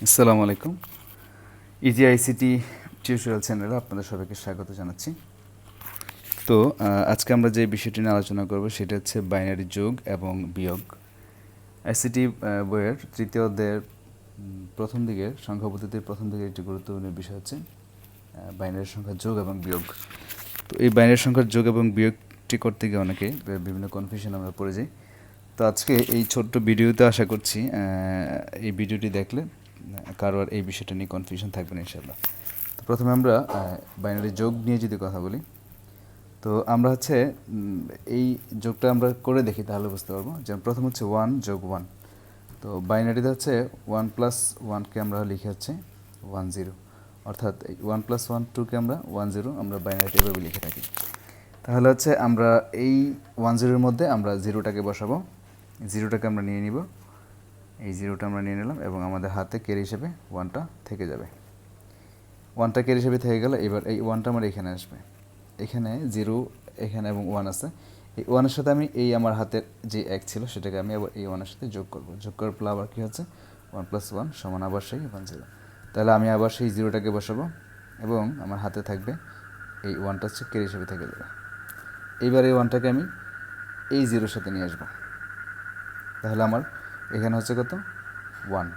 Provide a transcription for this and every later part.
আসসালামু আলাইকুম। Easy ICT tutorial চ্যানেলে আপনাদের সবাইকে স্বাগত জানাচ্ছি। তো আজকে আমরা যে বিষয়টি নিয়ে আলোচনা করব সেটা হচ্ছে বাইনারি যোগ এবং বিয়োগ। আইসিটি বইয়ের তৃতীয় অধ্যায়ের প্রথম দিকের সংখ্যা পদ্ধতির প্রথম দিকের একটি গুরুত্বপূর্ণ বিষয় হচ্ছে বাইনারি সংখ্যার যোগ এবং বিয়োগ। তো এই বাইনারি সংখ্যার যোগ এবং বিয়োগটি করতে গিয়ে অনেকে বিভিন্ন কনফিউশন আমরা পড়ে যাই। তো আজকে এই ছোট্ট ভিডিওতে আশা করছি এই ভিডিওটি দেখলে কারোর এই বিষয়টা নিয়ে কনফিউশন থাকবে না ইনশাআল্লাহ। তো প্রথমে আমরা বাইনারি যোগ নিয়ে যদি কথা বলি, তো আমরা হচ্ছে এই যোগটা আমরা করে দেখি তাহলে বুঝতে পারবো। যেমন প্রথম হচ্ছে 1+1। তো বাইনারিতে হচ্ছে 1+1কে আমরা লিখে হচ্ছে 10, অর্থাৎ 1+1 2কে আমরা 10 আমরা বাইনারিতে এভাবে লিখে থাকি। তাহলে হচ্ছে আমরা এই 10-এর মধ্যে আমরা জিরোটাকে বসাবো, জিরোটাকে আমরা নিয়ে নিব, এই জিরোটা আমরা নিয়ে নিলাম এবং আমাদের হাতে ক্যারি হিসেবে 1টা থেকে যাবে। 1টা ক্যারি হিসেবে থেকে গেলে এবার এই 1টা আমার এখানে আসবে, এখানে 0 এখানে এবং 1 আছে। এই 1-এর সাথে আমি এই আমার হাতের যে 1 ছিল সেটাকে আমি আবার এই 1-এর সাথে যোগ করব। যোগ করার পর আবার কী হচ্ছে 1+1 সমান আবার সেই 10। তাহলে আমি আবার সেই জিরোটাকে বসাবো এবং আমার হাতে থাকবে এই 1টা হচ্ছে ক্যারি হিসেবে থেকে যাবে। এইবার এই 1টাকে আমি এই জিরোর সাথে নিয়ে আসবো। তাহলে আমার এখানে হচ্ছে কত 1,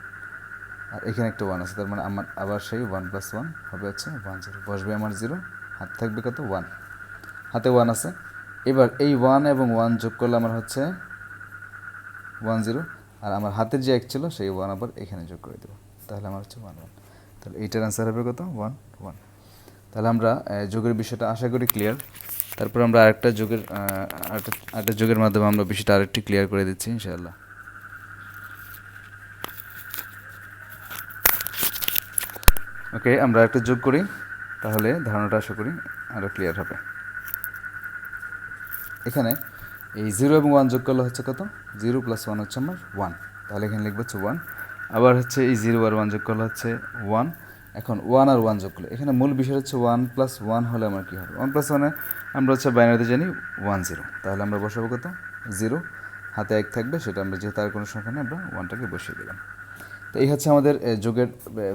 আর এখানে একটা 1 আছে, তার মানে আমার আবার সেই 1+1 হবে হচ্ছে 10, বসবে আমার 0, হাতে থাকবে কত 1, হাতে 1 আছে। এবার এই 1 এবং 1 যোগ করলে আমার হচ্ছে 10, আর আমার হাতের যে 1 ছিল সেই 1 আবার এখানে যোগ করে দেবো, তাহলে আমার হচ্ছে 1 1। তাহলে এইটার অ্যান্সার হবে কত 1 1। তাহলে আমরা যোগের বিষয়টা আশা করি ক্লিয়ার। তারপর আমরা আরেকটা যোগের মাধ্যমে আমরা বিষয়টা আরেকটি ক্লিয়ার করে দিচ্ছি ইনশাআল্লাহ। ওকে, আমরা একটা যোগ করি, তাহলে ধারণাটা আশা করি আরও ক্লিয়ার হবে। এখানে এই 0 এবং 1 যোগ করলে হচ্ছে কত 0+1 হচ্ছে আমার 1, তাহলে এখানে লিখবো হচ্ছে 1। আবার হচ্ছে এই 0 আর 1 যোগ করলে হচ্ছে 1। এখন 1 আর 1 যোগ করলে এখানে মূল বিষয় হচ্ছে 1+1 হলে আমার কী হবে, 1+1-এ আমরা হচ্ছে বাইনারিতে জানি 10, তাহলে আমরা বসাবো কত 0, হাতে 1 থাকবে, সেটা আমরা যেহেতু আর কোনো সংখ্যা নেই আমরা 1টাকে বসিয়ে দিলাম। তো এই হচ্ছে আমাদের যোগের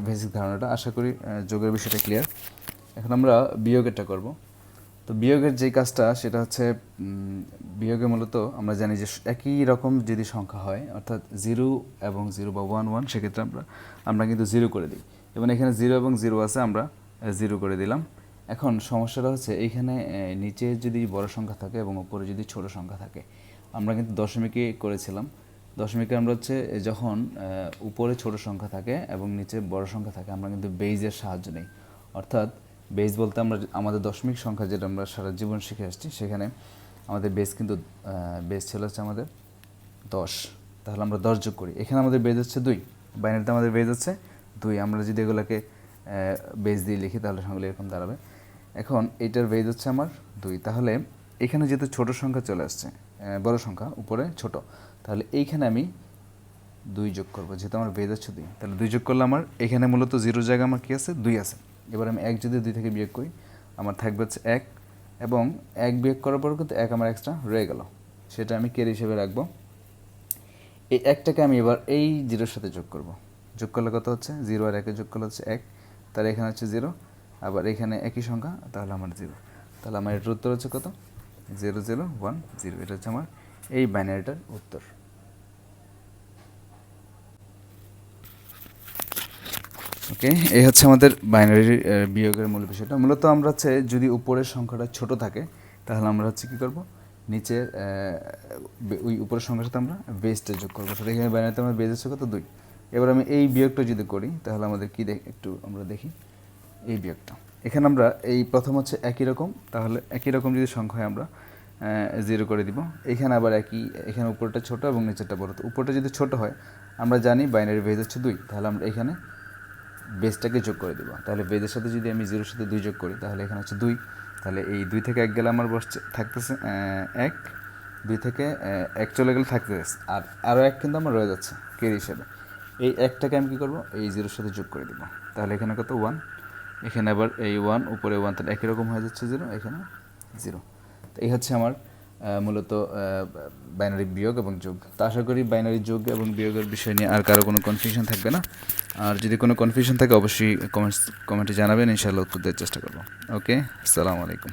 বেসিক ধারণাটা। আশা করি যোগের বিষয়টা ক্লিয়ার। এখন আমরা বিয়োগেরটা করব। তো বিয়োগের যেই কাজটা সেটা হচ্ছে বিয়োগে মূলত আমরা জানি যে একই রকম যদি সংখ্যা হয়, অর্থাৎ 0 এবং 0 বা 1 1, সেক্ষেত্রে আমরা কিন্তু 0 করে দিই। এবং এখানে 0 এবং 0 আছে, আমরা 0 করে দিলাম। এখন সমস্যাটা হচ্ছে এইখানে নিচে যদি বড় সংখ্যা থাকে এবং উপরে যদি ছোট সংখ্যা থাকে, আমরা কিন্তু দশমিকে করেছিলাম। দশমিকে আমরা হচ্ছে যখন উপরে ছোট সংখ্যা থাকে এবং নিচে বড় সংখ্যা থাকে, আমরা কিন্তু বেইজের সাহায্য নিই। অর্থাৎ বেস বলতে আমরা আমাদের দশমিক সংখ্যা যেটা আমরা সারা জীবন শিখে আসছি, সেখানে আমাদের বেস কিন্তু বেস ছিল হচ্ছে আমাদের 10, তাহলে আমরা 10 যোগ করি। এখানে আমাদের বেস হচ্ছে 2, বাইনারিতে আমাদের বেস হচ্ছে 2। আমরা যদি এগুলোকে বেস দিয়ে লিখি তাহলে সংখ্যাগুলো এরকম দাঁড়াবে। এখন এইটার বেস হচ্ছে আমার 2, তাহলে এখানে যেহেতু ছোট সংখ্যা চলে আসছে, বড় সংখ্যা উপরে ছোট, তাহলে এইখানে আমি 2 যোগ করবো, যেহেতু আমার বেস হচ্ছে 2। তাহলে 2 যোগ করলে আমার এখানে মূলত 0 জায়গায় আমার কী আছে 2 আছে। এবার আমি 1 যদি 2 থেকে বিয়োগ করি, আমার থাকবে হচ্ছে 1, এবং 1 বিয়োগ করার পর কিন্তু 1 আমার এক্সট্রা রয়ে গেল, সেটা আমি ক্যারি হিসেবে রাখবো। এই 1টাকে আমি এবার এই 0-এর সাথে যোগ করব। যোগ করলে কত হচ্ছে 0 আর 1 যোগ করলে হচ্ছে 1, তাহলে এখানে হচ্ছে 0, আবার এখানে একই সংখ্যা, তাহলে আমার 0। তাহলে আমার এটার উত্তর হচ্ছে কত 0 0 1 0। এটা হচ্ছে আমার এই বাইনারিটার উত্তর। ওকে, এই হচ্ছে আমাদের বাইনারি বিয়োগের মূল বিষয়টা। মূলত আমরা হচ্ছে যদি উপরের সংখ্যাটা ছোট থাকে, তাহলে আমরা হচ্ছে কী করব, নিচের ওই উপরের সংখ্যার সাথে আমরা বেসটা যোগ করবো। অর্থাৎ এখানে বাইনারিতে আমার বেস হচ্ছে কত 2। এবার আমি এই বিয়োগটা যদি করি, তাহলে আমাদের কী একটু আমরা দেখি এই বিয়োগটা। এখানে আমরা এই প্রথম হচ্ছে একই রকম, তাহলে একই রকম যদি সংখ্যা হয় আমরা 0 করে দিব। এখানে আবার একই, এখানে উপরটা ছোট এবং নিচেরটা বড়। তো উপরটা যদি ছোট হয়, আমরা জানি বাইনারি বেস হচ্ছে 2, তাহলে আমরা এখানে বেসটাকে যোগ করে দেবো। তাহলে বেসের সাথে যদি আমি 0-এর সাথে 2 যোগ করি, তাহলে এখানে হচ্ছে 2, তাহলে এই 2 থেকে 1 গেলে আমার থাকতেছে 1, 2 থেকে 1 চলে গেলে থাকতেছে, আর আরও 1 কিন্তু আমার রয়ে যাচ্ছে ক্যারি হিসেবে। এই 1টাকে আমি কী করবো, এই 0-এর সাথে যোগ করে দেবো, তাহলে এখানে কত 1, এখানে আবার এই 1 উপরে 1, তাহলে একই রকম হয়ে যাচ্ছে 0, এখানে 0। তো এই হচ্ছে আমার মূলত বাইনারি বিয়োগ এবং যোগ। তো আশা করি বাইনারি যোগ এবং বিয়োগের বিষয় নিয়ে আর কারো কোনো কনফিউশন থাকবে না। আর যদি কোনো কনফিউশন থাকে অবশ্যই কমেন্টে জানাবেন, ইনশাআল্লাহ উত্তর দেওয়ার চেষ্টা করবো। ওকে, আসসালামু আলাইকুম।